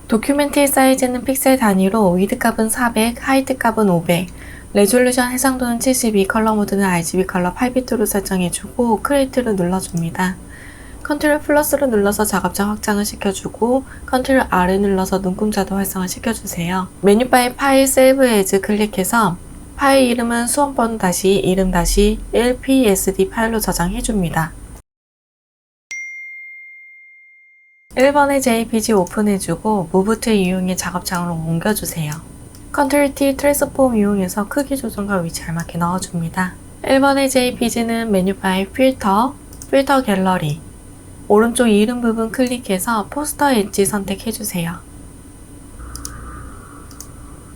도큐멘트의 사이즈는 픽셀 단위로 위드 값은 400, 하이트 값은 500, 레졸루션 해상도는 72, 컬러 모드는 RGB 컬러 8비트로 설정해주고 크리에이트를 눌러줍니다. 컨트롤 플러스를 눌러서 작업장 확장을 시켜주고 컨트롤 R을 눌러서 눈금자도 활성화 시켜주세요. 메뉴바의 파일 세이브 에즈 클릭해서 파일 이름은 수험번호 이름 1psd 파일로 저장해줍니다. 1번의 JPG 오픈해주고 Move 툴 이용해 작업장으로 옮겨주세요. 컨트롤 T 트랜스폼 이용해서 크기 조정과 위치 알맞게 넣어줍니다. 1번의 JPG는 메뉴바의 필터 갤러리 오른쪽 이름 부분 클릭해서 포스터 엣지 선택해주세요.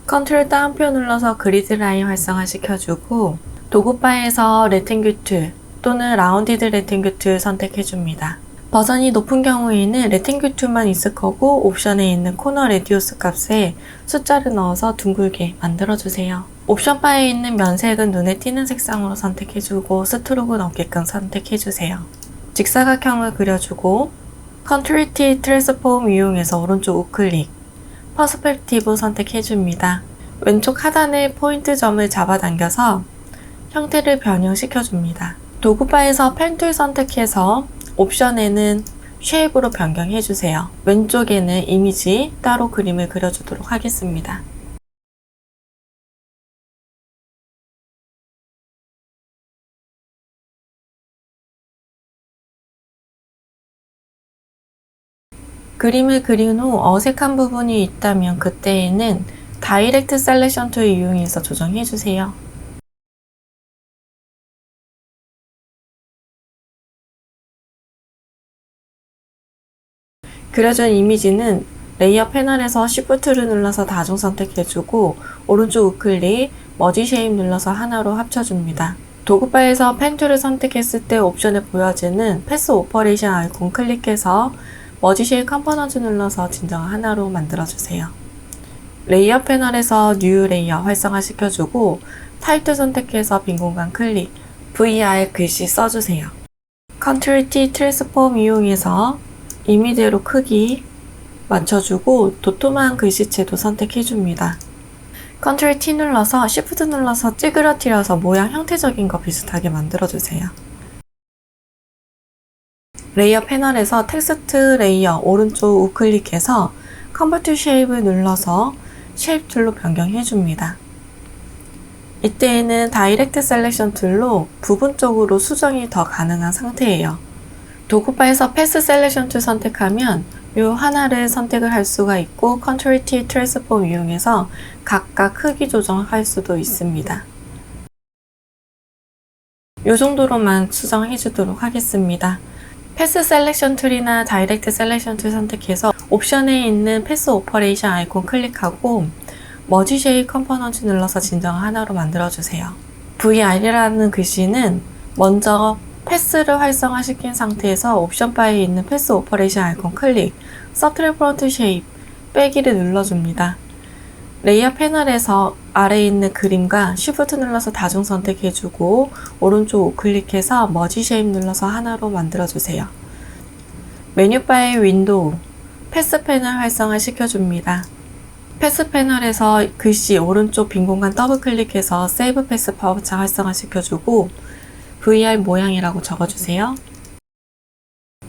컨트롤 다운표 눌러서 그리드 라인 활성화 시켜주고 도구바에서 레탱귤 툴 또는 라운디드 레탱귤 툴 선택해줍니다. 버전이 높은 경우에는 레탱귤 툴만 있을 거고 옵션에 있는 코너 레디우스 값에 숫자를 넣어서 둥글게 만들어주세요. 옵션 바에 있는 면색은 눈에 띄는 색상으로 선택해주고 스트로크는 없게끔 선택해주세요. 직사각형을 그려주고 컨트롤 T 트랜스폼 이용해서 오른쪽 우클릭 퍼스펙티브 선택해줍니다. 왼쪽 하단의 포인트 점을 잡아당겨서 형태를 변형시켜줍니다. 도구바에서 펜 툴 선택해서 옵션에는 쉐입으로 변경해주세요. 왼쪽에는 이미지 따로 그림을 그려주도록 하겠습니다. 그림을 그린 후 어색한 부분이 있다면 그때에는 다이렉트 셀렉션 툴 이용해서 조정해주세요. 그려준 이미지는 레이어 패널에서 Shift를 눌러서 다중 선택해주고 오른쪽 우클릭, 머지 쉐입 눌러서 하나로 합쳐줍니다. 도구바에서 펜 툴을 선택했을 때 옵션에 보여지는 패스 오퍼레이션 아이콘 클릭해서 머지 쉐입 컴포넌트 눌러서 진정 하나로 만들어주세요. 레이어 패널에서 뉴 레이어 활성화 시켜주고 타입 선택해서 빈 공간 클릭, VR 글씨 써주세요. 컨트롤 T 트랜스폼 이용해서 이미지로 크기 맞춰주고 도톰한 글씨체도 선택해줍니다. 컨트롤 T 눌러서 Shift 눌러서 찌그러뜨려서 모양 형태적인 거 비슷하게 만들어주세요. 레이어 패널에서 텍스트 레이어 오른쪽 우클릭해서 컨버트 쉐입을 눌러서 쉐입 툴로 변경해줍니다. 이때에는 다이렉트 셀렉션 툴로 부분적으로 수정이 더 가능한 상태예요. 도구바에서 패스 셀렉션 툴 선택하면 이 하나를 선택을 할 수가 있고 컨트롤 T 트랜스폼 이용해서 각각 크기 조정할 수도 있습니다. 이 정도로만 수정해 주도록 하겠습니다. 패스 셀렉션 툴이나 다이렉트 셀렉션 툴 선택해서 옵션에 있는 패스 오퍼레이션 아이콘 클릭하고 머지 쉐입 컴포넌트 눌러서 진정 하나로 만들어주세요. VR이라는 글씨는 먼저 패스를 활성화시킨 상태에서 옵션 바에 있는 패스 오퍼레이션 아이콘 클릭, 서트랙 프론트 쉐입, 빼기를 눌러줍니다. 레이어 패널에서 아래에 있는 그림과 Shift 눌러서 다중 선택해주고 오른쪽 우클릭해서 머지 쉐입 눌러서 하나로 만들어주세요. 메뉴바의 윈도우, 패스 패널 활성화 시켜줍니다. 패스 패널에서 글씨 오른쪽 빈 공간 더블 클릭해서 세이브 패스 파워차 활성화 시켜주고 VR 모양이라고 적어주세요.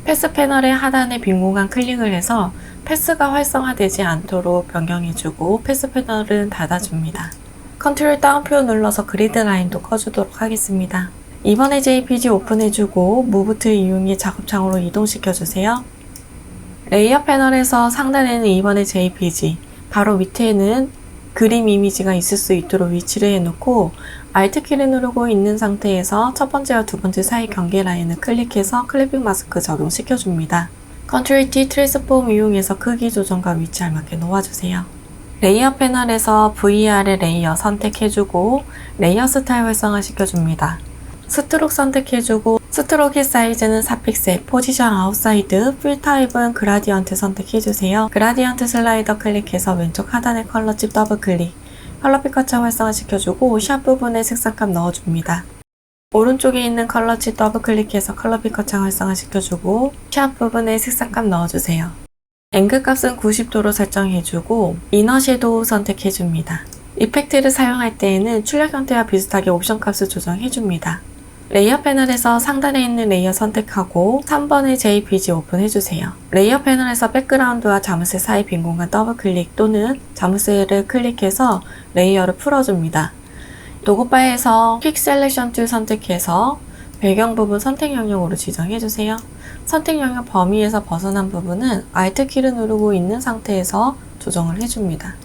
패스 패널의 하단에 빈 공간 클릭을 해서 패스가 활성화되지 않도록 변경해주고 패스 패널은 닫아줍니다. 컨트롤 다운표 눌러서 그리드 라인도 꺼주도록 하겠습니다. 이번에 JPG 오픈해주고 Move 툴 이용해 작업창으로 이동시켜주세요. 레이어 패널에서 상단에는 이번에 JPG, 바로 밑에는 그림 이미지가 있을 수 있도록 위치를 해놓고 Alt키를 누르고 있는 상태에서 첫 번째와 두 번째 사이 경계 라인을 클릭해서 클리핑 마스크 적용시켜줍니다. 컨트롤 T 트랜스폼 이용해서 크기 조정과 위치 알맞게 놓아주세요. 레이어 패널에서 VR의 레이어 선택해주고 레이어 스타일 활성화 시켜줍니다. 스트로크 선택해주고 스트로크의 사이즈는 4픽셀, 포지션 아웃사이드, 필 타입은 그라디언트 선택해주세요. 그라디언트 슬라이더 클릭해서 왼쪽 하단의 컬러 칩 더블 클릭, 컬러 피커처 활성화 시켜주고 샵 부분에 색상값 넣어줍니다. 오른쪽에 있는 컬러 칩 더블 클릭해서 컬러 피커처 활성화 시켜주고 샵 부분에 색상값 넣어주세요. 앵글 값은 90도로 설정해주고 이너 섀도우 선택해줍니다. 이펙트를 사용할 때에는 출력 형태와 비슷하게 옵션 값을 조정해줍니다. 레이어 패널에서 상단에 있는 레이어 선택하고 3번의 JPG 오픈해주세요. 레이어 패널에서 백그라운드와 자물쇠 사이 빈 공간 더블 클릭 또는 자물쇠를 클릭해서 레이어를 풀어줍니다. 도구바에서 퀵 셀렉션 툴 선택해서 배경 부분 선택 영역으로 지정해주세요. 선택 영역 범위에서 벗어난 부분은 Alt 키를 누르고 있는 상태에서 조정을 해줍니다.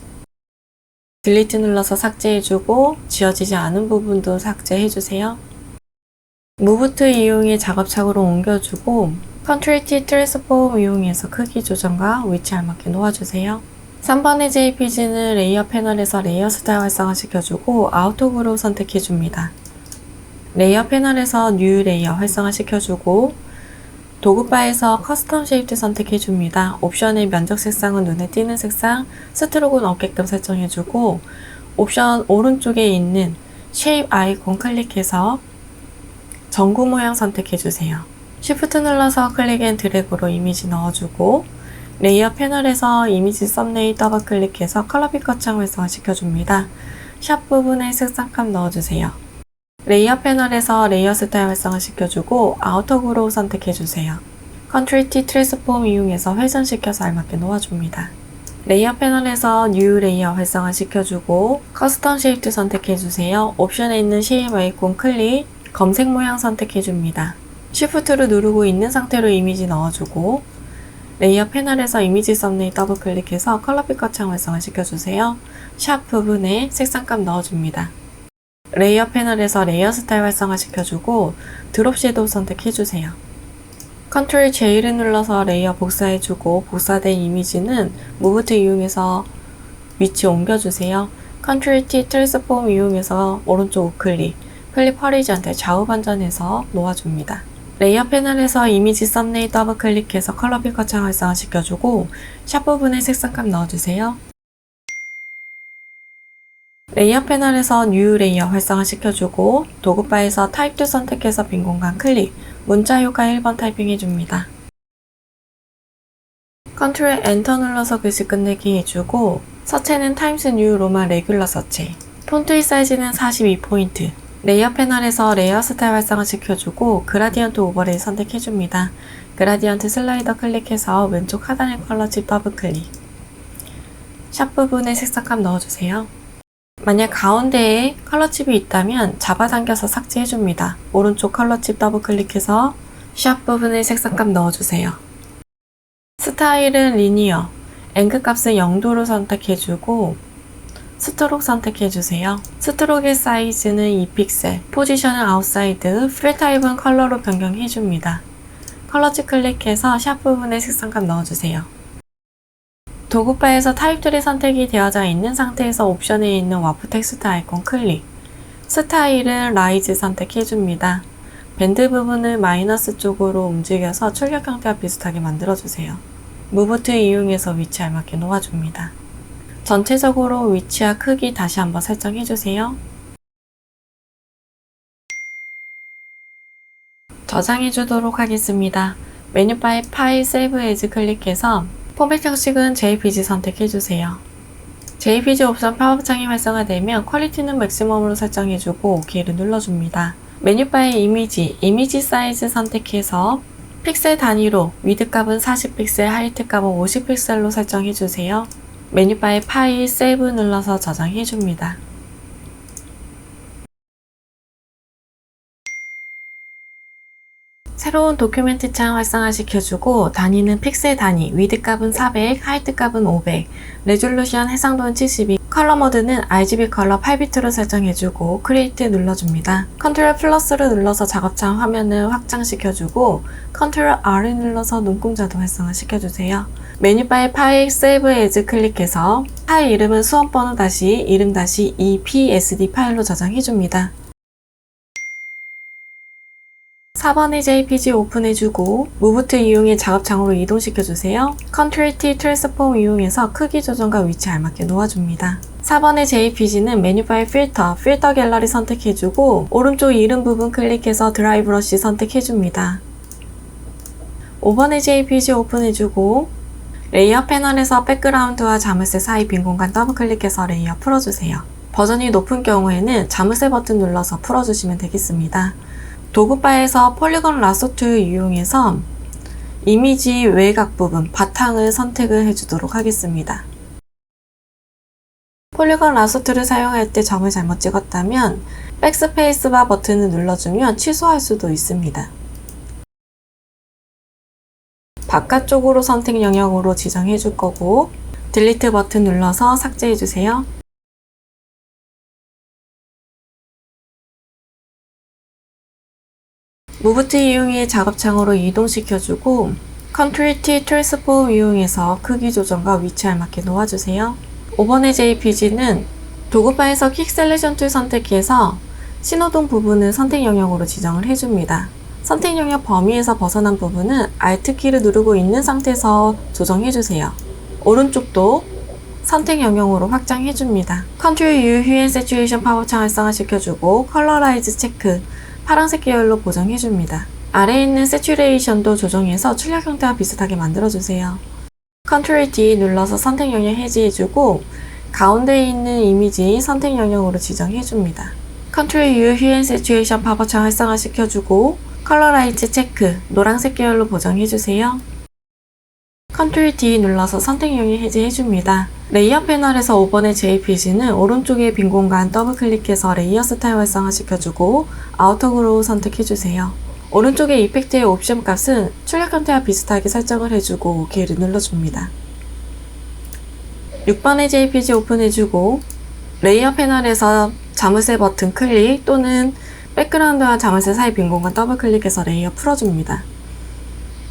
딜리트 눌러서 삭제해주고 지워지지 않은 부분도 삭제해주세요. 무브 툴 이용해 작업창으로 옮겨주고 컨트롤 T 트랜스폼 이용해서 크기 조정과 위치 알맞게 놓아주세요. 3번의 JPG는 레이어 패널에서 레이어 스타일 활성화시켜주고 아우토그룹 선택해줍니다. 레이어 패널에서 뉴 레이어 활성화시켜주고 도구바에서 커스텀 쉐입트 선택해줍니다. 옵션의 면적 색상은 눈에 띄는 색상, 스트로크는 없게끔 설정해주고 옵션 오른쪽에 있는 쉐입 아이콘 클릭해서 전구 모양 선택해주세요. Shift 눌러서 클릭 앤 드래그로 이미지 넣어주고 레이어 패널에서 이미지 썸네일 더블 클릭해서 컬러 피커 창 활성화시켜줍니다. 샵 부분에 색상값 넣어주세요. 레이어 패널에서 레이어 스타일 활성화시켜주고 아우터 그로우 선택해주세요. 컨트롤 T 트랜스폼 이용해서 회전시켜서 알맞게 놓아줍니다. 레이어 패널에서 뉴 레이어 활성화시켜주고 커스텀 쉐입트 선택해주세요. 옵션에 있는 쉐입 아이콘 클릭, 검색 모양 선택해줍니다. Shift를 누르고 있는 상태로 이미지 넣어주고 레이어 패널에서 이미지 썸네일 더블 클릭해서 컬러 피커 창 활성화시켜주세요. 샵 부분에 색상값 넣어줍니다. 레이어 패널에서 레이어 스타일 활성화시켜주고 드롭 섀도우 선택해주세요. 컨트롤 J를 눌러서 레이어 복사해주고 복사된 이미지는 무브 툴 이용해서 위치 옮겨주세요. 컨트롤 T 트랜스폼 이용해서 오른쪽 우클릭, 클립 허리전탈 좌우 반전해서 놓아줍니다. 레이어 패널에서 이미지 썸네일 더블 클릭해서 컬러 피커 창 활성화시켜주고 샵 부분에 색상값 넣어주세요. 레이어 패널에서 뉴 레이어 활성화시켜주고 도구바에서 타입 툴 선택해서 빈 공간 클릭, 문자 효과 1번 타이핑해줍니다. 컨트롤 엔터 눌러서 글씨 끝내기 해주고 서체는 타임스 뉴 로만 레귤러 서체, 폰트의 사이즈는 42포인트, 레이어 패널에서 레이어 스타일 활성화시켜주고 그라디언트 오버레이 선택해줍니다. 그라디언트 슬라이더 클릭해서 왼쪽 하단의 컬러 칩 더블 클릭, 샵 부분에 색상값 넣어주세요. 만약 가운데에 컬러칩이 있다면 잡아당겨서 삭제해줍니다. 오른쪽 컬러칩 더블 클릭해서 샵 부분에 색상값 넣어주세요. 스타일은 리니어, 앵글 값은 0도로 선택해주고 스트로크 선택해주세요. 스트로크의 사이즈는 2픽셀, 포지션은 아웃사이드, 필 타입은 컬러로 변경해줍니다. 컬러칩 클릭해서 샵 부분에 색상값 넣어주세요. 도구바에서 타입들이 선택이 되어져 있는 상태에서 옵션에 있는 와프 텍스트 아이콘 클릭, 스타일은 라이즈 선택해줍니다. 밴드 부분을 마이너스 쪽으로 움직여서 출력 형태와 비슷하게 만들어주세요. 무브 툴 이용해서 위치 알맞게 놓아줍니다. 전체적으로 위치와 크기 다시 한번 설정해주세요. 저장해주도록 하겠습니다. 메뉴바에 파일 세이브 에즈 클릭해서 포맷 형식은 JPG 선택해주세요. JPG 옵션 팝업창이 활성화되면 퀄리티는 맥시멈으로 설정해주고 OK를 눌러줍니다. 메뉴바의 이미지 사이즈 선택해서 픽셀 단위로 위드 값은 40픽셀, 하이트 값은 50픽셀로 설정해주세요. 메뉴바의 파일 세이브 눌러서 저장해줍니다. 새로운 도큐멘트 창 활성화시켜주고 단위는 픽셀 단위, 위드 값은 400, 하이트 값은 500, 레졸루션 해상도는 72, 컬러 모드는 RGB 컬러 8비트로 설정해주고 크리에이트 눌러줍니다. 컨트롤 플러스를 눌러서 작업창 화면을 확장시켜주고 컨트롤 R을 눌러서 눈동자도 활성화시켜주세요. 메뉴바의 파일 세이브 에즈 클릭해서 파일 이름은 수험번호 이름 EPSD 파일로 저장해줍니다. 4번의 JPG 오픈해주고 무브 툴 이용해 작업창으로 이동시켜주세요. 컨트롤 T 트랜스폼 이용해서 크기 조정과 위치 알맞게 놓아줍니다. 4번의 JPG는 메뉴바의 필터 갤러리 선택해주고 오른쪽 이름 부분 클릭해서 드라이 브러쉬 선택해줍니다. 5번의 JPG 오픈해주고 레이어 패널에서 백그라운드와 자물쇠 사이 빈 공간 더블 클릭해서 레이어 풀어주세요. 버전이 높은 경우에는 자물쇠 버튼 눌러서 풀어주시면 되겠습니다. 도구바에서 폴리건 라소 툴 이용해서 이미지 외곽 부분, 바탕을 선택을 해주도록 하겠습니다. 폴리건 라소 툴을 사용할 때 점을 잘못 찍었다면 백스페이스바 버튼을 눌러주면 취소할 수도 있습니다. 바깥쪽으로 선택 영역으로 지정해 줄 거고 딜리트 버튼 눌러서 삭제해 주세요. 무브 툴 이용해 작업창으로 이동시켜주고 컨트롤 T 트랜스폼 이용해서 크기 조정과 위치 알맞게 놓아주세요. 5번의 JPG는 도구바에서 퀵 셀렉션 툴 선택해서 신호등 부분을 선택 영역으로 지정을 해줍니다. 선택 영역 범위에서 벗어난 부분은 Alt키를 누르고 있는 상태에서 조정해주세요. 오른쪽도 선택 영역으로 확장해줍니다. Ctrl U 휴엔 세츄레이션 파워창 활성화시켜주고 컬러라이즈 체크 파란색 계열로 보정해줍니다. 아래에 있는 세츄레이션도 조정해서 출력 형태와 비슷하게 만들어주세요. Ctrl D 눌러서 선택 영역 해제해주고 가운데에 있는 이미지 선택 영역으로 지정해줍니다. Ctrl U 휴엔 세츄레이션 파워창 활성화시켜주고 컬러라이즈 체크 노란색 계열로 보정해주세요. Ctrl D 눌러서 선택 영역 해제해줍니다. 레이어 패널에서 5번의 JPG는 오른쪽에 빈 공간 더블 클릭해서 레이어 스타일 활성화시켜주고 아우터 그로우 선택해주세요. 오른쪽의 이펙트의 옵션 값은 출력 형태와 비슷하게 설정을 해주고 OK를 눌러줍니다. 6번의 JPG 오픈해주고 레이어 패널에서 자물쇠 버튼 클릭 또는 백그라운드와 자물쇠 사이 빈 공간 더블 클릭해서 레이어 풀어줍니다.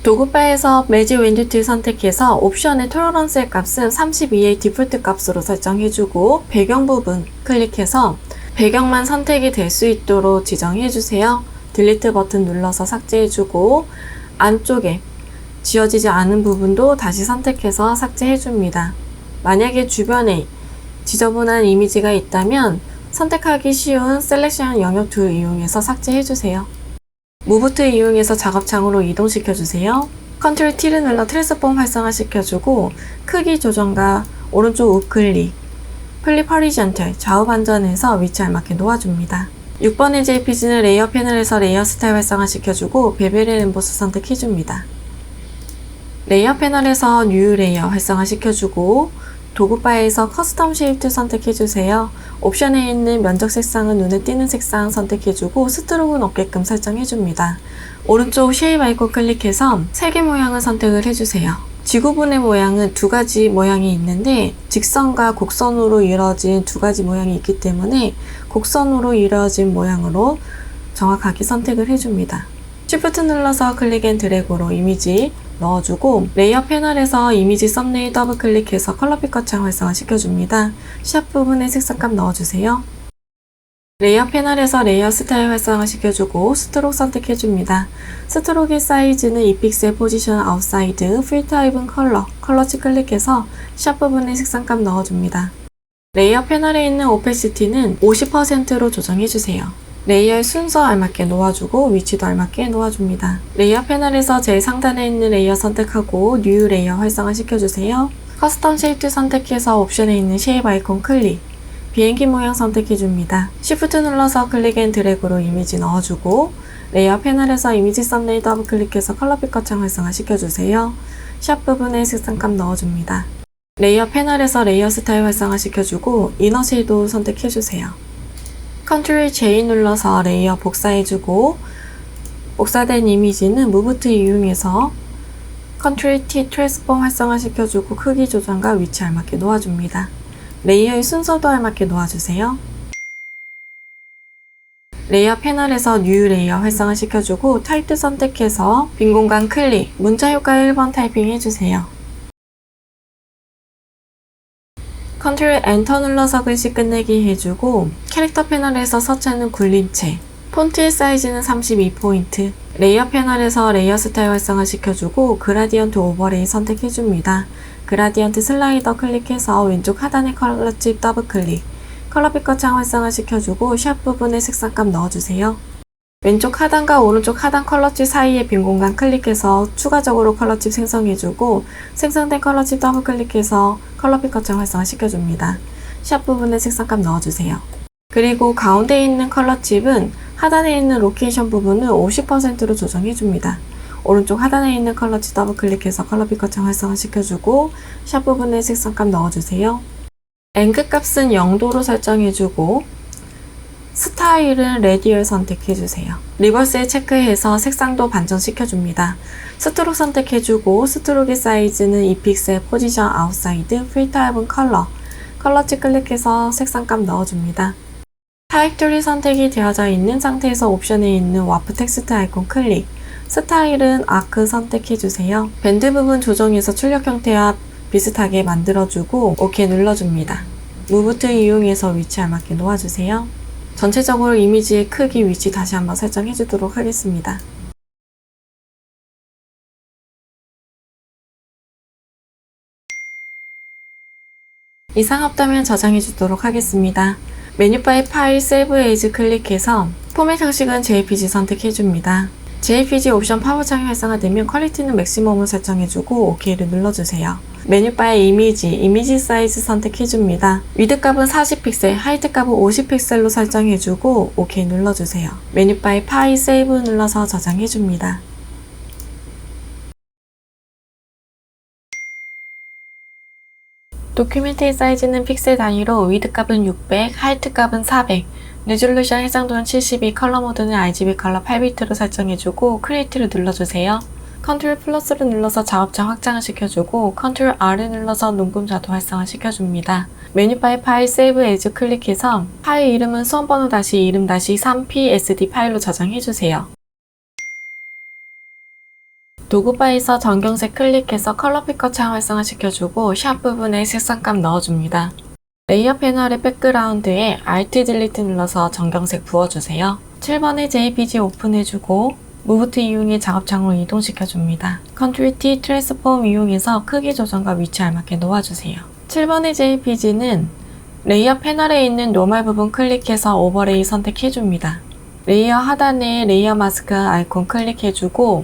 도구바에서 매직 윈드 툴 선택해서 옵션의 톨러런스의 값은 32의 디폴트 값으로 설정해주고 배경 부분 클릭해서 배경만 선택이 될 수 있도록 지정해주세요. 딜리트 버튼 눌러서 삭제해주고 안쪽에 지워지지 않은 부분도 다시 선택해서 삭제해줍니다. 만약에 주변에 지저분한 이미지가 있다면 선택하기 쉬운 셀렉션 영역 툴 이용해서 삭제해주세요. 무브 툴 이용해서 작업창으로 이동시켜주세요. Ctrl T를 눌러 트랜스폼 활성화시켜주고 크기 조정과 오른쪽 우클릭, 플립 허리전털 좌우 반전해서 위치 알맞게 놓아줍니다. 6번의 JPG는 레이어 패널에서 레이어 스타일 활성화시켜주고 베벨 엠보스 선택해줍니다. 레이어 패널에서 뉴 레이어 활성화시켜주고 도구바에서 커스텀 쉐입 선택해주세요. 옵션에 있는 면적 색상은 눈에 띄는 색상 선택해주고 스트로크는 없게끔 설정해줍니다. 오른쪽 쉐입 아이콘 클릭해서 3개 모양을 선택을 해주세요. 지구본의 모양은 두 가지 모양이 있는데 직선과 곡선으로 이루어진 두 가지 모양이 있기 때문에 곡선으로 이루어진 모양으로 정확하게 선택을 해줍니다. Shift 눌러서 클릭 앤 드래그로 이미지 넣어주고 레이어 패널에서 이미지 썸네일 더블 클릭해서 컬러 피커창 활성화 시켜줍니다. 샵 부분에 색상값 넣어주세요. 레이어 패널에서 레이어 스타일 활성화 시켜주고 스트로크 선택해줍니다. 스트로크의 사이즈는 2픽셀 포지션 아웃사이드 필터 입은 컬러치 클릭해서 샵 부분에 색상값 넣어줍니다. 레이어 패널에 있는 오페시티는 50%로 조정해주세요. 레이어의 순서 알맞게 놓아주고 위치도 알맞게 놓아줍니다. 레이어 패널에서 제일 상단에 있는 레이어 선택하고 뉴 레이어 활성화 시켜주세요. 커스텀 쉐입 선택해서 옵션에 있는 쉐입 아이콘 클릭, 비행기 모양 선택해줍니다. Shift 눌러서 클릭 앤 드래그로 이미지 넣어주고 레이어 패널에서 이미지 썸네일 더블 클릭해서 컬러 피커창 활성화 시켜주세요. 샵 부분에 색상값 넣어줍니다. 레이어 패널에서 레이어 스타일 활성화 시켜주고 이너 쉐이도 선택해주세요. Ctrl J 눌러서 레이어 복사해주고 복사된 이미지는 무브 툴 이용해서 Ctrl T 트랜스폼 활성화시켜주고 크기 조정과 위치 알맞게 놓아줍니다. 레이어의 순서도 알맞게 놓아주세요. 레이어 패널에서 뉴 레이어 활성화시켜주고 타입 선택해서 빈 공간 클릭, 문자 효과 1번 타이핑 해주세요. Ctrl Enter 눌러서 글씨 끝내기 해주고 캐릭터 패널에서 서체는 굴림체, 폰트의 사이즈는 32포인트, 레이어 패널에서 레이어 스타일 활성화 시켜주고 그라디언트 오버레이 선택해줍니다. 그라디언트 슬라이더 클릭해서 왼쪽 하단의 컬러 칩 더블 클릭, 컬러 피커창 활성화 시켜주고 샵 부분에 색상값 넣어주세요. 왼쪽 하단과 오른쪽 하단 컬러칩 사이의 빈 공간 클릭해서 추가적으로 컬러칩 생성해주고 생성된 컬러칩 더블 클릭해서 컬러 픽커처 활성화 시켜줍니다. 샵 부분에 색상값 넣어주세요. 그리고 가운데 있는 컬러칩은 하단에 있는 로케이션 부분을 50%로 조정해줍니다. 오른쪽 하단에 있는 컬러칩 더블 클릭해서 컬러 픽커처 활성화 시켜주고 샵 부분에 색상값 넣어주세요. 앵글 값은 0도로 설정해주고 스타일은 레디얼 선택해주세요. 리버스에 체크해서 색상도 반전시켜줍니다. 스트록 선택해주고 스트록의 사이즈는 2픽셀, 포지션 아웃사이드, 필터 앱은 컬러칩 클릭해서 색상값 넣어줍니다. 타입3 선택이 되어져 있는 상태에서 옵션에 있는 와프 텍스트 아이콘 클릭, 스타일은 아크 선택해주세요. 밴드 부분 조정해서 출력 형태와 비슷하게 만들어주고 OK 눌러줍니다. 무브 툴 이용해서 위치에 알맞게 놓아주세요. 전체적으로 이미지의 크기, 위치 다시 한번 설정해주도록 하겠습니다. 이상 없다면 저장해주도록 하겠습니다. 메뉴바의 파일, 세이브 에이즈 클릭해서 포맷 형식은 JPG 선택해줍니다. JPG 옵션 파워창이 활성화되면 퀄리티는 맥시멈을 설정해주고 OK를 눌러주세요. 메뉴바의 이미지 사이즈 선택해줍니다. 위드 값은 40픽셀, 하이트 값은 50픽셀로 설정해주고 OK 눌러주세요. 메뉴바의 파일, 세이브 눌러서 저장해줍니다. 도큐멘트의 사이즈는 픽셀 단위로 위드 값은 600, 하이트 값은 400, 레졸루션 해상도는 72, 컬러 모드는 RGB 컬러 8비트로 설정해주고 크리에이트를 눌러주세요. 컨트롤 플러스를 눌러서 작업장 확장을 시켜주고 컨트롤 R을 눌러서 눈금 자도 활성화 시켜줍니다. 메뉴바의 파일 세이브 에이즈 클릭해서 파일 이름은 수험번호 이름 3psd 파일로 저장해주세요. 도구바에서 전경색 클릭해서 컬러 피커 창 활성화 시켜주고 샵 부분에 색상값 넣어줍니다. 레이어 패널의 백그라운드에 Alt 딜리트 눌러서 전경색 부어주세요. 7번의 JPG 오픈해주고 무브 툴 이용해 작업창으로 이동시켜줍니다. 컨트롤 T 트랜스폼 이용해서 크기 조정과 위치 알맞게 놓아주세요. 7번의 JPG는 레이어 패널에 있는 노멀 부분 클릭해서 오버레이 선택해줍니다. 레이어 하단에 레이어 마스크 아이콘 클릭해주고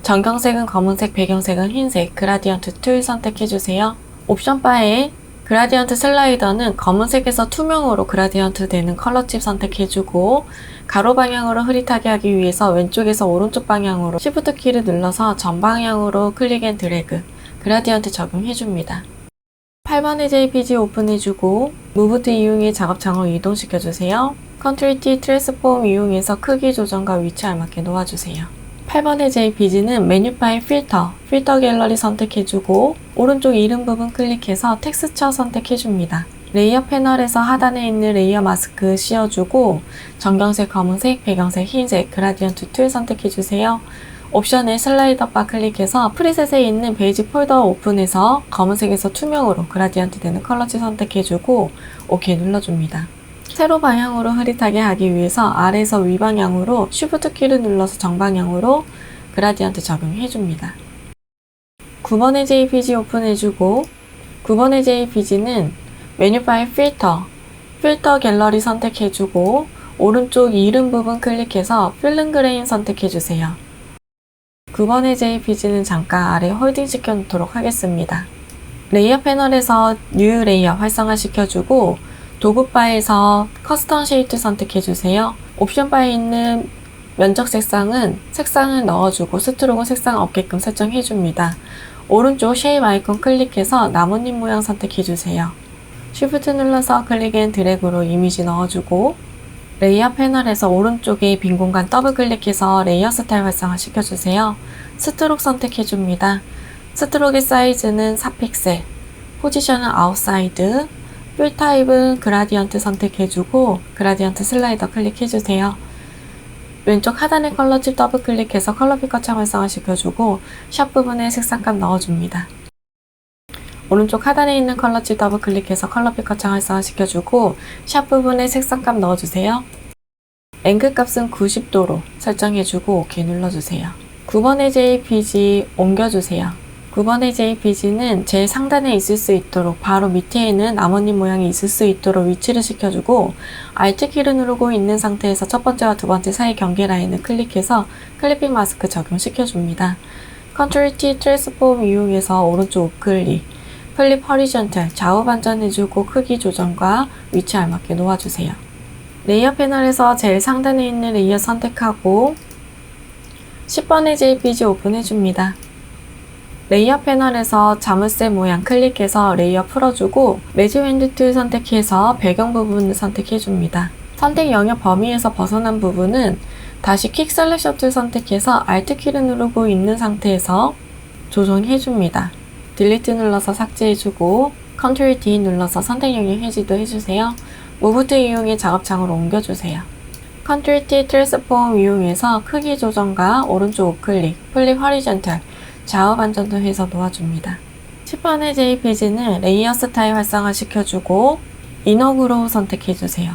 전경색은 검은색, 배경색은 흰색, 그라디언트 툴 선택해주세요. 옵션 바에 그라디언트 슬라이더는 검은색에서 투명으로 그라디언트 되는 컬러칩 선택해주고 가로 방향으로 흐릿하게 하기 위해서 왼쪽에서 오른쪽 방향으로 Shift 키를 눌러서 전방향으로 클릭 앤 드래그, 그라디언트 적용해줍니다. 8번의 JPG 오픈해주고 무브 툴 이용해 작업창으로 이동시켜주세요. 컨트롤 T 트랜스폼 이용해서 크기 조정과 위치 알맞게 놓아주세요. 8번의 JPG는 메뉴바의 필터 갤러리 선택해주고 오른쪽 이름 부분 클릭해서 텍스처 선택해줍니다. 레이어 패널에서 하단에 있는 레이어 마스크 씌워주고 전경색, 검은색, 배경색, 흰색, 그라디언트 툴 선택해주세요. 옵션에 슬라이더 바 클릭해서 프리셋에 있는 베이지 폴더 오픈해서 검은색에서 투명으로 그라디언트 되는 컬러치 선택해주고 OK 눌러줍니다. 세로 방향으로 흐릿하게 하기 위해서 아래에서 위 방향으로 Shift 키를 눌러서 정방향으로 그라디언트 적용해줍니다. 9번의 JPG 오픈해주고 9번의 JPG는 메뉴바의 필터 갤러리 선택해주고 오른쪽 이름 부분 클릭해서 필름 그레인 선택해주세요. 9번의 JPG는 잠깐 아래 홀딩 시켜놓도록 하겠습니다. 레이어 패널에서 뉴 레이어 활성화 시켜주고 도구바에서 커스텀 쉐이트 선택해주세요. 옵션 바에 있는 면적 색상을 넣어주고 스트로크는 색상 없게끔 설정해줍니다. 오른쪽 쉐입 아이콘 클릭해서 나뭇잎 모양 선택해주세요. Shift 눌러서 클릭 앤 드래그로 이미지 넣어주고 레이어 패널에서 오른쪽에 빈 공간 더블 클릭해서 레이어 스타일 활성화 시켜주세요. 스트로크 선택해줍니다. 스트로크의 사이즈는 4픽셀, 포지션은 아웃사이드, 필 타입은 그라디언트 선택해주고 그라디언트 슬라이더 클릭해주세요. 왼쪽 하단의 컬러칩 더블 클릭해서 컬러 피커 창 활성화 시켜주고 샵 부분에 색상값 넣어줍니다. 오른쪽 하단에 있는 컬러칩 더블 클릭해서 컬러 피커 창 활성화 시켜주고 샵 부분에 색상값 넣어주세요. 앵글 값은 90도로 설정해주고 OK 눌러주세요. 9번의 JPG 옮겨주세요. 9번의 JPG는 제일 상단에 있을 수 있도록 바로 밑에에는 나뭇잎 모양이 있을 수 있도록 위치를 시켜주고 Alt키를 누르고 있는 상태에서 첫 번째와 두 번째 사이 경계 라인을 클릭해서 클리핑 마스크 적용시켜줍니다. Ctrl T 트랜스폼 이용해서 오른쪽 우클릭, 플립 허리전탈 좌우 반전해주고 크기 조정과 위치 알맞게 놓아주세요. 레이어 패널에서 제일 상단에 있는 레이어 선택하고 10번의 JPG 오픈해줍니다. 레이어 패널에서 자물쇠 모양 클릭해서 레이어 풀어주고 매직 윈드 툴 선택해서 배경 부분을 선택해줍니다. 선택 영역 범위에서 벗어난 부분은 다시 퀵 셀렉션 툴 선택해서 Alt키를 누르고 있는 상태에서 조정해줍니다. 딜리트 눌러서 삭제해주고 Ctrl D 눌러서 선택 영역 해지도 해주세요. 무브 툴 이용해 작업창으로 옮겨주세요. Ctrl T 트랜스폼 이용해서 크기 조정과 오른쪽 우클릭, 플립 허리전탈 좌우 반전도 해서 놓아줍니다. 10번의 JPG는 레이어 스타일 활성화 시켜주고 이너 그로우 선택해주세요.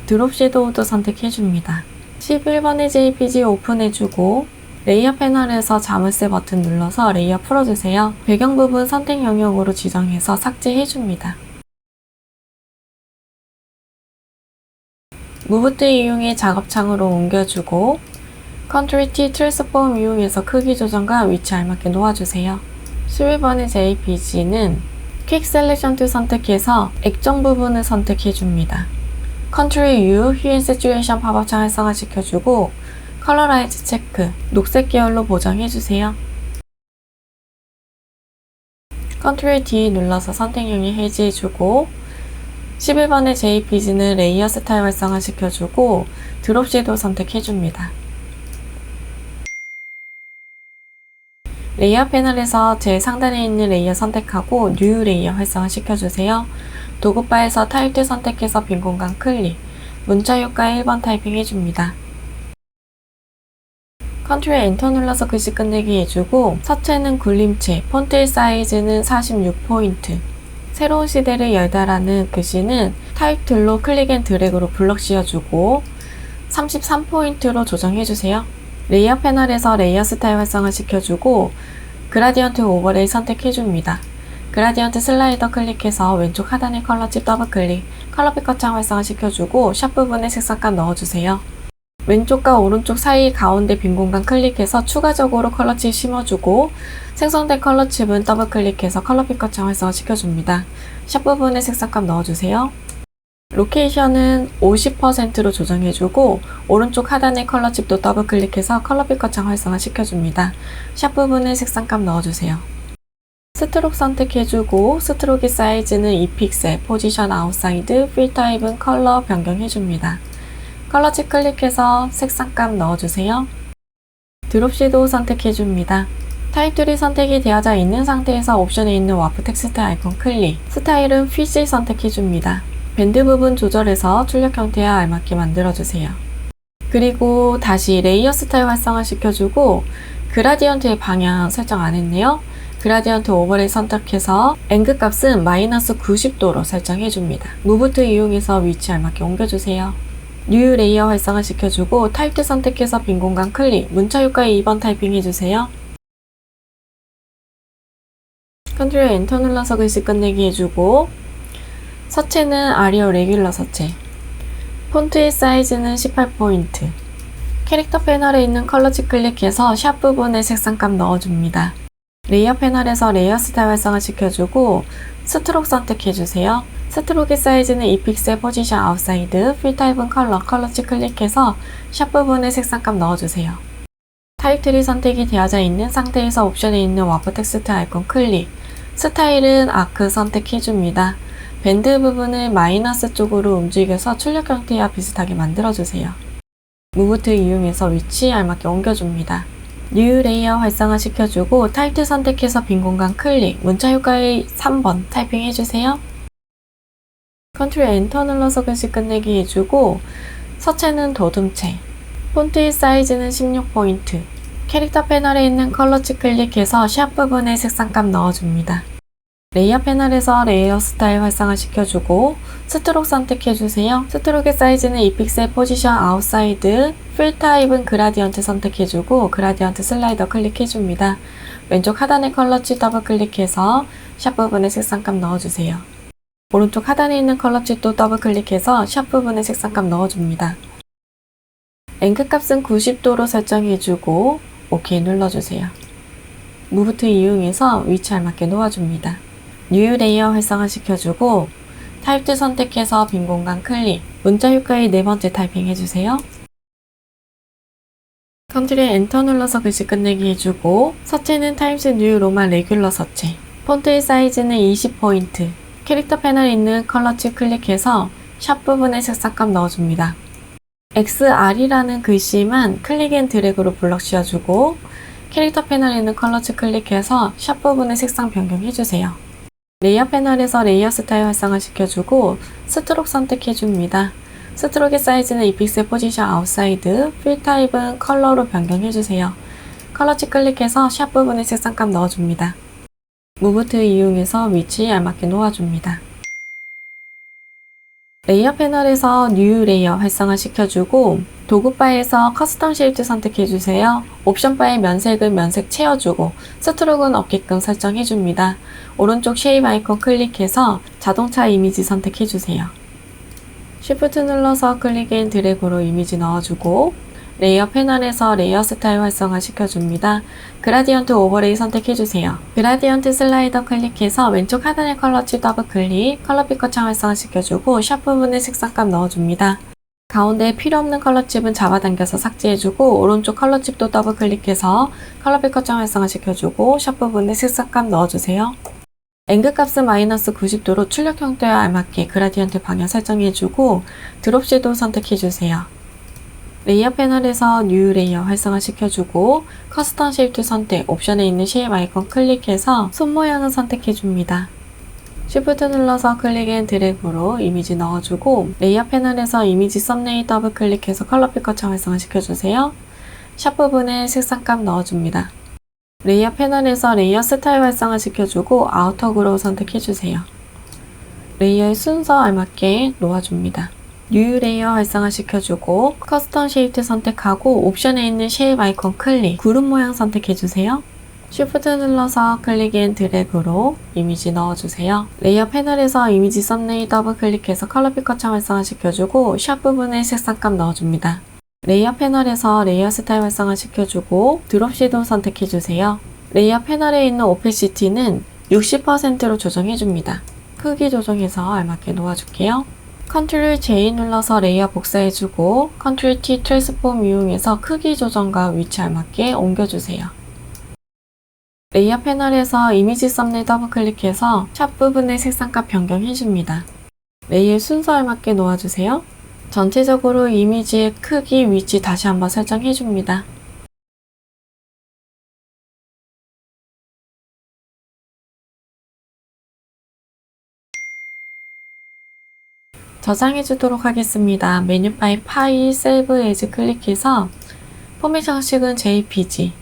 드롭 섀도우도 선택해줍니다. 11번의 JPG 오픈해주고 레이어 패널에서 자물쇠 버튼 눌러서 레이어 풀어주세요. 배경 부분 선택 영역으로 지정해서 삭제해줍니다. 무브 툴 이용해 작업창으로 옮겨주고 Ctrl T 트랜스폼 이용해서 크기 조정과 위치 알맞게 놓아주세요. 11번의 JPG는 퀵 셀렉션 툴 선택해서 액정 부분을 선택해줍니다. Ctrl U 휴 세츄레이션 팝업창 활성화시켜주고 컬러라이즈 체크, 녹색 계열로 보정해주세요. Ctrl D 눌러서 선택 영역 해제해주고 11번의 JPG는 레이어 스타일 활성화시켜주고 드롭 섀도우 선택해줍니다. 레이어 패널에서 제일 상단에 있는 레이어 선택하고 뉴 레이어 활성화 시켜주세요. 도구바에서 타입2 선택해서 빈 공간 클릭, 문자 효과 1번 타이핑 해줍니다. Ctrl 엔터 눌러서 글씨 끝내기 해주고 서체는 굴림체, 폰트의 사이즈는 46포인트, 새로운 시대를 열다라는 글씨는 타입2로 클릭 앤 드래그로 블럭 씌워주고 33포인트로 조정해주세요. 레이어 패널에서 레이어 스타일 활성화 시켜주고 그라디언트 오버레이 선택해줍니다. 그라디언트 슬라이더 클릭해서 왼쪽 하단의 컬러칩 더블 클릭, 컬러 피커창 활성화 시켜주고 샵 부분에 색상감 넣어주세요. 왼쪽과 오른쪽 사이 가운데 빈 공간 클릭해서 추가적으로 컬러칩 심어주고 생성된 컬러칩은 더블 클릭해서 컬러 피커창 활성화 시켜줍니다. 샵 부분에 색상감 넣어주세요. 로케이션은 50%로 조정해주고 오른쪽 하단의 컬러칩도 더블 클릭해서 컬러 피커창 활성화 시켜줍니다. 샵 부분에 색상감 넣어주세요. 스트록 선택해주고 스트로크의 사이즈는 2픽셀, 포지션 아웃사이드, 필 타입은 컬러 변경해줍니다. 컬러칩 클릭해서 색상감 넣어주세요. 드롭 섀도우 선택해줍니다. 타입3 선택이 되어져 있는 상태에서 옵션에 있는 와프 텍스트 아이콘 클릭, 스타일은 PC 선택해줍니다. 밴드 부분 조절해서 출력 형태에 알맞게 만들어주세요. 그리고 다시 레이어 스타일 활성화 시켜주고 그라디언트의 방향 설정 안 했네요. 그라디언트 오버레이 선택해서 앵글 값은 마이너스 90도로 설정해줍니다. 무브 툴 이용해서 위치 알맞게 옮겨주세요. 뉴 레이어 활성화 시켜주고 타입2 선택해서 빈 공간 클릭, 문자 효과에 2번 타이핑 해주세요. Ctrl 엔터 눌러서 글씨 끝내기 해주고 서체는 아리얼 레귤러 서체, 폰트의 사이즈는 18포인트, 캐릭터 패널에 있는 컬러칩 클릭해서 샵 부분에 색상감 넣어줍니다. 레이어 패널에서 레이어 스타일 활성화 시켜주고 스트록 선택해주세요. 스트로크의 사이즈는 2픽셀, 포지션 아웃사이드, 필 타입은 컬러칩 클릭해서 샵 부분에 색상감 넣어주세요. 타입3 선택이 되어져 있는 상태에서 옵션에 있는 와프 텍스트 아이콘 클릭, 스타일은 아크 선택해줍니다. 밴드 부분을 마이너스 쪽으로 움직여서 출력 형태와 비슷하게 만들어주세요. 무브 툴 이용해서 위치에 알맞게 옮겨줍니다. 뉴 레이어 활성화 시켜주고 타입2 선택해서 빈 공간 클릭, 문자 효과의 3번 타이핑 해주세요. Ctrl 엔터 눌러서 글씨 끝내기 해주고 서체는 도둠체, 폰트의 사이즈는 16포인트, 캐릭터 패널에 있는 컬러칩 클릭해서 샵 부분에 색상감 넣어줍니다. 레이어 패널에서 레이어 스타일 활성화시켜주고 스트록 선택해주세요. 스트록의 사이즈는 2픽셀 포지션 아웃사이드, 필 타입은 그라디언트 선택해주고 그라디언트 슬라이더 클릭해줍니다. 왼쪽 하단의 컬러치 더블 클릭해서 샵 부분에 색상감 넣어주세요. 오른쪽 하단에 있는 컬러치 또 더블 클릭해서 샵 부분에 색상감 넣어줍니다. 앵글 값은 90도로 설정해주고 OK 눌러주세요. 무브트 이용해서 위치 알맞게 놓아줍니다. 뉴 레이어 활성화시켜주고 타입2 선택해서 빈 공간 클릭, 문자 효과의 네 번째 타이핑 해주세요. 컨트롤 엔터 눌러서 글씨 끝내기 해주고 서체는 타임스 뉴 로만 레귤러 서체, 폰트의 사이즈는 20포인트, 캐릭터 패널에 있는 컬러치 클릭해서 샵 부분에 색상감 넣어줍니다. XR이라는 글씨만 클릭 앤 드래그로 블럭 씌워주고 캐릭터 패널에 있는 컬러치 클릭해서 샵 부분에 색상 변경해주세요. 레이어 패널에서 레이어 스타일 활성화시켜주고 스트록 선택해줍니다. 스트록의 사이즈는 2픽셀 포지션 아웃사이드, 필 타입은 컬러로 변경해주세요. 컬러치 클릭해서 샵 부분에 색상감 넣어줍니다. 무브트 이용해서 위치 알맞게 놓아줍니다. 레이어 패널에서 뉴 레이어 활성화시켜주고 도구바에서 커스텀 쉐입트 선택해주세요. 옵션 바의 면색은 면색 채워주고 스트록은 없게끔 설정해줍니다. 오른쪽 쉐입 아이콘 클릭해서 자동차 이미지 선택해주세요. Shift 눌러서 클릭 앤 드래그로 이미지 넣어주고 레이어 패널에서 레이어 스타일 활성화 시켜줍니다. 그라디언트 오버레이 선택해주세요. 그라디언트 슬라이더 클릭해서 왼쪽 하단의 컬러치 더블 클릭, 컬러 피커 창 활성화 시켜주고 샵 부분에 색상감 넣어줍니다. 가운데 필요없는 컬러칩은 잡아당겨서 삭제해주고 오른쪽 컬러칩도 더블 클릭해서 컬러 피커 창 활성화 시켜주고 샵 부분에 색상감 넣어주세요. 앵글 값은 마이너스 90도로 출력 형태와 알맞게 그라디언트 방향 설정해주고 드롭 섀도우 선택해주세요. 레이어 패널에서 뉴 레이어 활성화 시켜주고 커스텀 쉐입 선택, 옵션에 있는 쉐입 아이콘 클릭해서 손 모양을 선택해줍니다. Shift 눌러서 클릭 앤 드래그로 이미지 넣어주고 레이어 패널에서 이미지 썸네일 더블 클릭해서 컬러 피커 창 활성화 시켜주세요. 샵 부분에 색상감 넣어줍니다. 레이어 패널에서 레이어 스타일 활성화 시켜주고 아우터 그로우 선택해주세요. 레이어의 순서 알맞게 놓아줍니다. 뉴 레이어 활성화 시켜주고 커스텀 쉐입트 선택하고 옵션에 있는 쉐입 아이콘 클릭, 구름 모양 선택해주세요. Shift 눌러서 클릭 앤 드래그로 이미지 넣어주세요. 레이어 패널에서 이미지 썸네일 더블 클릭해서 컬러 피커 창 활성화 시켜주고 샵 부분에 색상감 넣어줍니다. 레이어 패널에서 레이어 스타일 활성화 시켜주고 드롭 섀도우 선택해주세요. 레이어 패널에 있는 오페시티는 60%로 조정해줍니다. 크기 조정해서 알맞게 놓아줄게요. 컨트롤 J 눌러서 레이어 복사해주고 컨트롤 T 트랜스폼 이용해서 크기 조정과 위치 알맞게 옮겨주세요. 레이어 패널에서 이미지 썸네일 더블 클릭해서 샵 부분의 색상값 변경해줍니다. 레이어 순서 알맞게 놓아주세요. 전체적으로 이미지의 크기, 위치 다시 한번 설정해줍니다. 저장해주도록 하겠습니다. 메뉴바의 파일, 세이브 에즈 클릭해서 포맷 형식은 JPG.